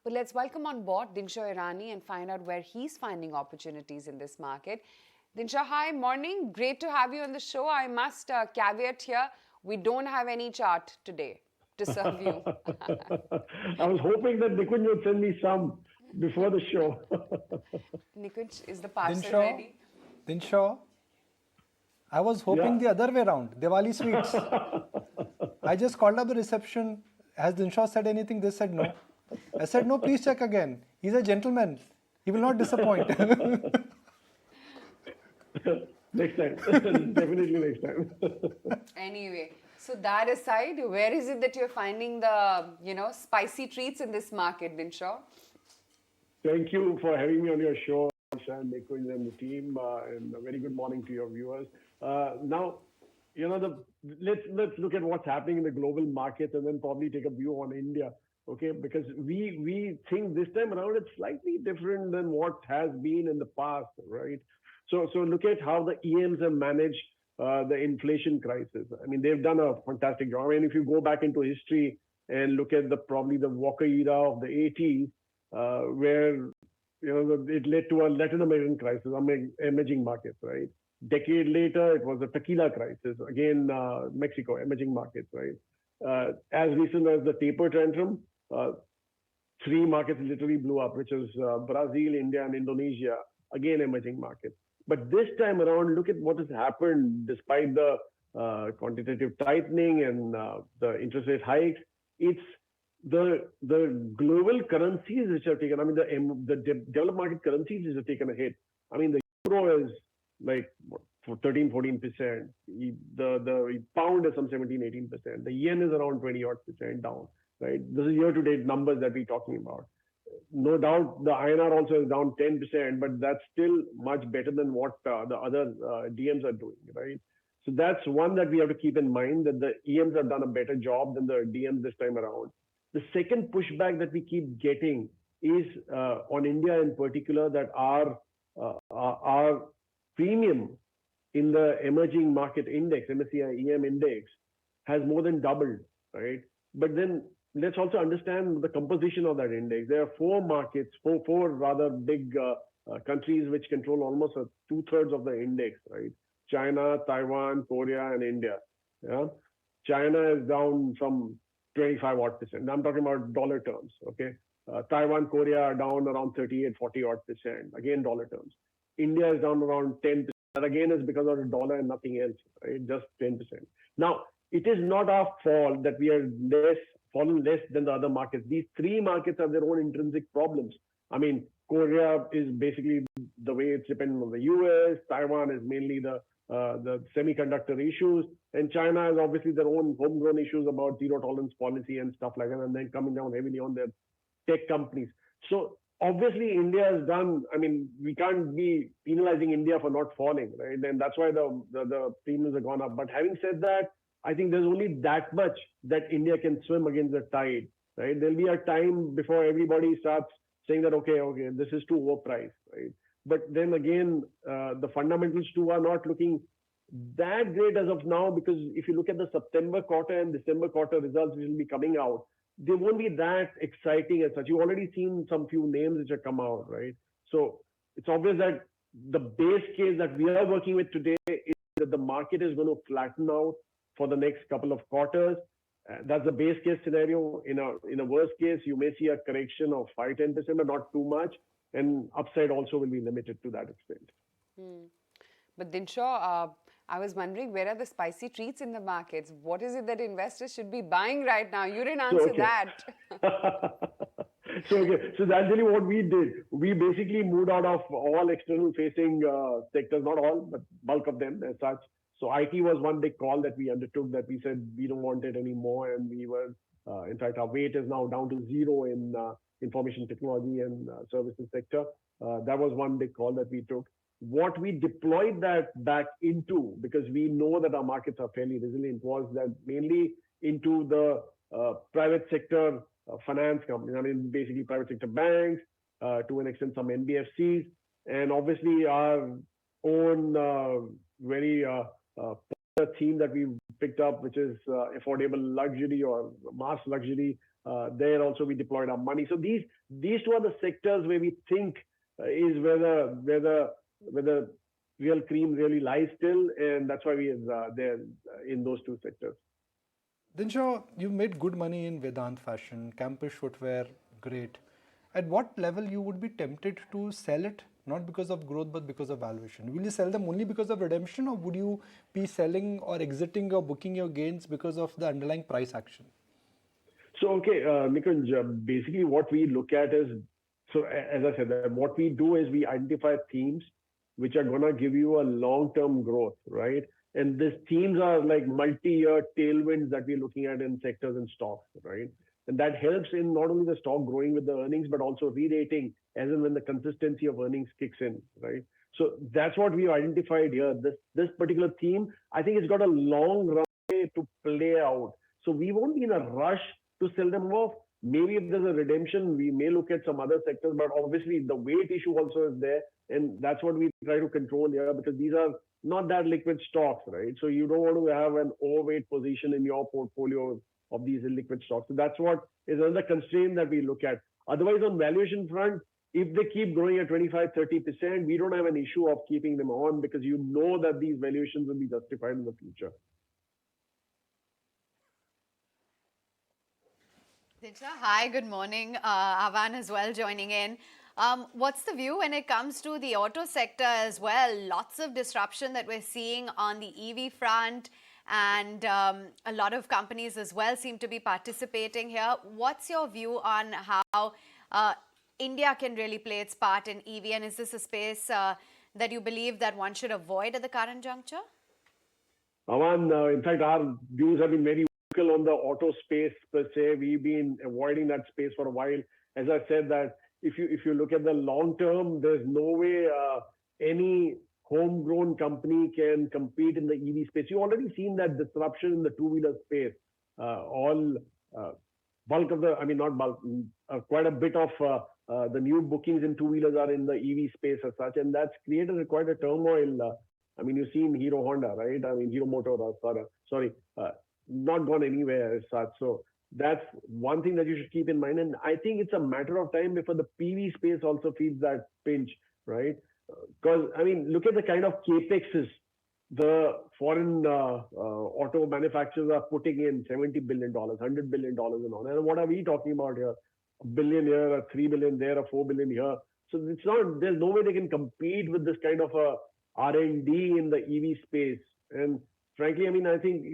But let's welcome on board Dinshaw Irani and find out where he's finding opportunities in this market. Dinshaw, hi, morning. Great to have you on the show. I must caveat here, we don't have any chart today to serve you. I was hoping that Nikunj would send me some before the show. Nikunj, is the parcel Dinshaw, ready? Dinshaw, I was hoping Yeah. the other way around, Diwali sweets. I just called up the reception. Has Dinshaw said anything? They said no. I said, no, please check again. He's a gentleman. He will not disappoint. Next time. Definitely next time. Anyway, so that aside, where is it that you're finding the, spicy treats in this market, Dinshaw? Thank you for having me on your show, Asha and Nikunj and the team, and a very good morning to your viewers. Now, let's look at what's happening in the global markets and then probably take a view on India. Okay, because we think this time around it's slightly different than what has been in the past, right? So look at how the EMs have managed the inflation crisis. I mean, they've done a fantastic job. I mean, if you go back into history and look at probably the Walker era of the 80s, where it led to a Latin American crisis, emerging markets, right? Decade later, it was the tequila crisis, again Mexico, emerging markets, right? As recent as the taper tantrum, three markets literally blew up, which is Brazil, India, and Indonesia, again emerging markets. But this time around, look at what has happened despite the quantitative tightening and the interest rate hikes. It's the global currencies which have taken, I mean, the developed market currencies which have taken a hit. I mean, the euro is like for 13-14%. The pound is some 17-18%. The yen is around 20% down. Right, this is year-to-date numbers that we're talking about. No doubt, the INR also is down 10%, but that's still much better than what the other DMs are doing. Right, so that's one that we have to keep in mind, that the EMs have done a better job than the DMs this time around. The second pushback that we keep getting is on India in particular, that our premium in the emerging market index, MSCI EM index, has more than doubled, right? But then let's also understand the composition of that index. There are four rather big countries which control almost 2/3 of the index, right? China, Taiwan, Korea, and India. Yeah, China is down some 25-odd%. I'm talking about dollar terms. Okay, Taiwan, Korea are down around 38-40-odd%. Again, dollar terms. India is down around 10%. That again is because of the dollar and nothing else, right? Just 10%. Now, it is not our fault that we are fallen less than the other markets. These three markets have their own intrinsic problems. I mean, Korea is basically the way it's dependent on the US. Taiwan is mainly the semiconductor issues, and China has obviously their own homegrown issues about zero tolerance policy and stuff like that, and then coming down heavily on their tech companies. So obviously, India has done. I mean, we can't be penalizing India for not falling, right? And that's why the premiums have gone up. But having said that, I think there's only that much that India can swim against the tide, right? There'll be a time before everybody starts saying that, okay, this is too overpriced, right? But then again, the fundamentals too are not looking that great as of now, because if you look at the September quarter and December quarter results which will be coming out, they won't be that exciting as such. You've already seen some few names which have come out, right? So it's obvious that the base case that we are working with today is that the market is going to flatten out for the next couple of quarters. That's the base case scenario. In a worst case, you may see a correction of 5-10%, but not too much. And upside also will be limited to that extent. But Dinshaw, I was wondering, where are the spicy treats in the markets? What is it that investors should be buying right now? You didn't answer that. So that's really what we did. We basically moved out of all external facing sectors, not all, but bulk of them as such. So IT was one big call that we undertook, that we said we don't want it anymore. And we were, in fact, our weight is now down to 0 in information technology and services sector. That was one big call that we took. What we deployed that back into, because we know that our markets are fairly resilient, was that mainly into the private sector finance companies. I mean, basically private sector banks, to an extent some NBFCs, and obviously our own very theme that we picked up, which is affordable luxury or mass luxury, There also we deployed our money. So these two are the sectors where we think is where the real cream really lies still, and that's why we are there in those two sectors. Dinshaw, you've made good money in Vedant fashion, campus footwear, great. At what level you would be tempted to sell it, not because of growth but because of valuation? Will you sell them only because of redemption, or would you be selling or exiting or booking your gains because of the underlying price action? So, okay, Nikunj, basically what we look at is, so as I said, what we do is we identify themes which are going to give you a long-term growth, right? And these themes are like multi-year tailwinds that we're looking at in sectors and stocks, right? And that helps in not only the stock growing with the earnings, but also re-rating as and when the consistency of earnings kicks in, right? So that's what we identified here. This particular theme, I think it's got a long runway to play out. So we won't be in a rush to sell them off. Maybe if there's a redemption, we may look at some other sectors, but obviously the weight issue also is there. And that's what we try to control here, because these are not that liquid stocks, right? So you don't want to have an overweight position in your portfolio of these illiquid stocks. So that's what is another constraint that we look at. Otherwise, on valuation front, if they keep growing at 25-30%, we don't have an issue of keeping them on, because you know that these valuations will be justified in the future. Dinshaw, hi, good morning. Avan as well joining in. What's the view when it comes to the auto sector as well? Lots of disruption that we're seeing on the EV front, and a lot of companies as well seem to be participating here. What's your view on how India can really play its part in EV, and is this a space that you believe that one should avoid at the current juncture? Aman, in fact, our views have been very vocal on the auto space per se. We've been avoiding that space for a while. As I said, that if you look at the long term, there's no way any homegrown company can compete in the EV space. You've already seen that disruption in the two-wheeler space. Bulk of the, I mean, not bulk, quite a bit of the new bookings in two-wheelers are in the EV space as such, and that's created quite a turmoil. I mean, you've seen Hero Honda, right? I mean, Hero Motor, not gone anywhere as such. So that's one thing that you should keep in mind. And I think it's a matter of time before the PV space also feels that pinch, right? Because, I mean, look at the kind of capexes the foreign auto manufacturers are putting in, $70 billion, $100 billion and all. And what are we talking about here? $1 billion here, a $3 billion there, a $4 billion here. So it's not, there's no way they can compete with this kind of a R&D in the EV space. And frankly, I mean, I think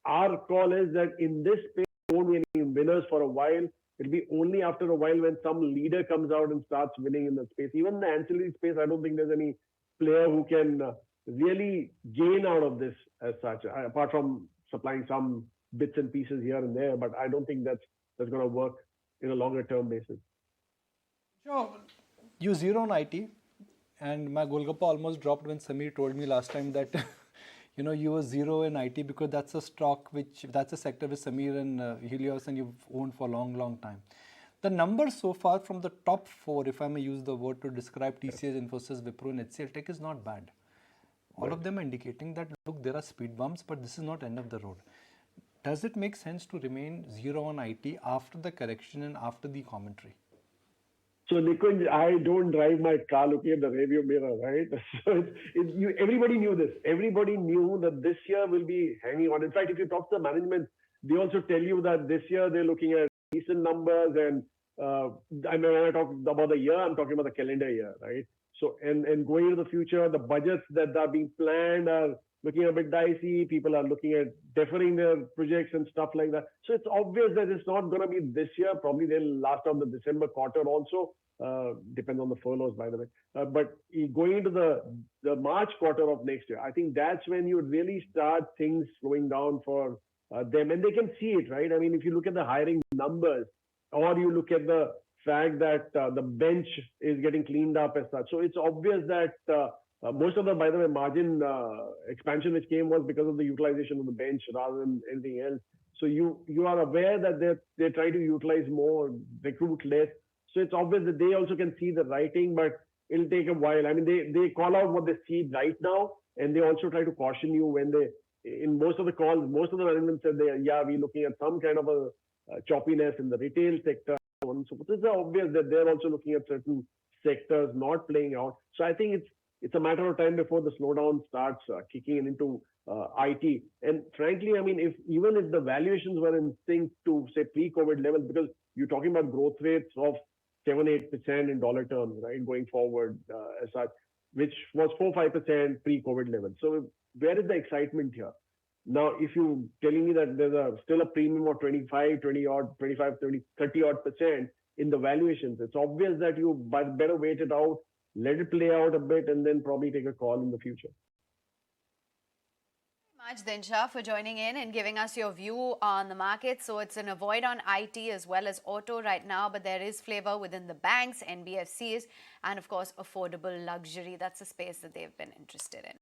our call is that in this space, there won't be any winners for a while. It'll be only after a while when some leader comes out and starts winning in the space. Even the ancillary space, I don't think there's any player who can really gain out of this as such, apart from supplying some bits and pieces here and there. But I don't think that's going to work in a longer term basis. Sure. You zero on IT, and my Golgappa almost dropped when Samir told me last time that you were zero in IT, because that's a sector with Samir and Helios, and you've owned for a long, long time. The numbers so far from the top four, if I may use the word to describe TCS, Infosys, Wipro and HCL Tech, is not bad. All of them are indicating that, look, there are speed bumps, but this is not end of the road. Does it make sense to remain zero on IT after the correction and after the commentary? So, Nikunj, I don't drive my car looking at the rearview mirror, right? So everybody knew this. Everybody knew that this year will be hanging on. In fact, if you talk to the management, they also tell you that this year they're looking at decent numbers. And I mean, when I talk about the year, I'm talking about the calendar year, right? So, and going into the future, the budgets that are being planned are looking a bit dicey. People are looking at deferring their projects and stuff like that. So it's obvious that it's not going to be this year. Probably they'll last on the December quarter also. Depends on the furloughs, by the way. But going into the March quarter of next year, I think that's when you would really start things slowing down for them. And they can see it, right? I mean, if you look at the hiring numbers, or you look at the fact that the bench is getting cleaned up as such. So it's obvious that most of the, by the way, margin expansion which came was because of the utilization of the bench rather than anything else. So you are aware that they're trying to utilize more, recruit less. So it's obvious that they also can see the writing, but it'll take a while. I mean, they call out what they see right now, and they also try to caution you when in most of the calls, most of the management said we're looking at some kind of a choppiness in the retail sector, so on and so forth. It's obvious that they're also looking at certain sectors not playing out. So I think it's a matter of time before the slowdown starts kicking into IT. And frankly, I mean, even if the valuations were in sync to say pre-COVID levels, because you're talking about growth rates of 7-8% in dollar terms, right, going forward as such, which was 4-5% pre-COVID levels. So where is the excitement here? Now, if you're telling me that there's still a premium of 25, 20 odd, 25, 30 odd percent in the valuations, it's obvious that you better wait it out, let it play out a bit, and then probably take a call in the future. Much, Dinshaw, for joining in and giving us your view on the market. So it's an avoid on IT as well as auto right now, but there is flavor within the banks, NBFCs, and of course, affordable luxury. That's a space that they've been interested in.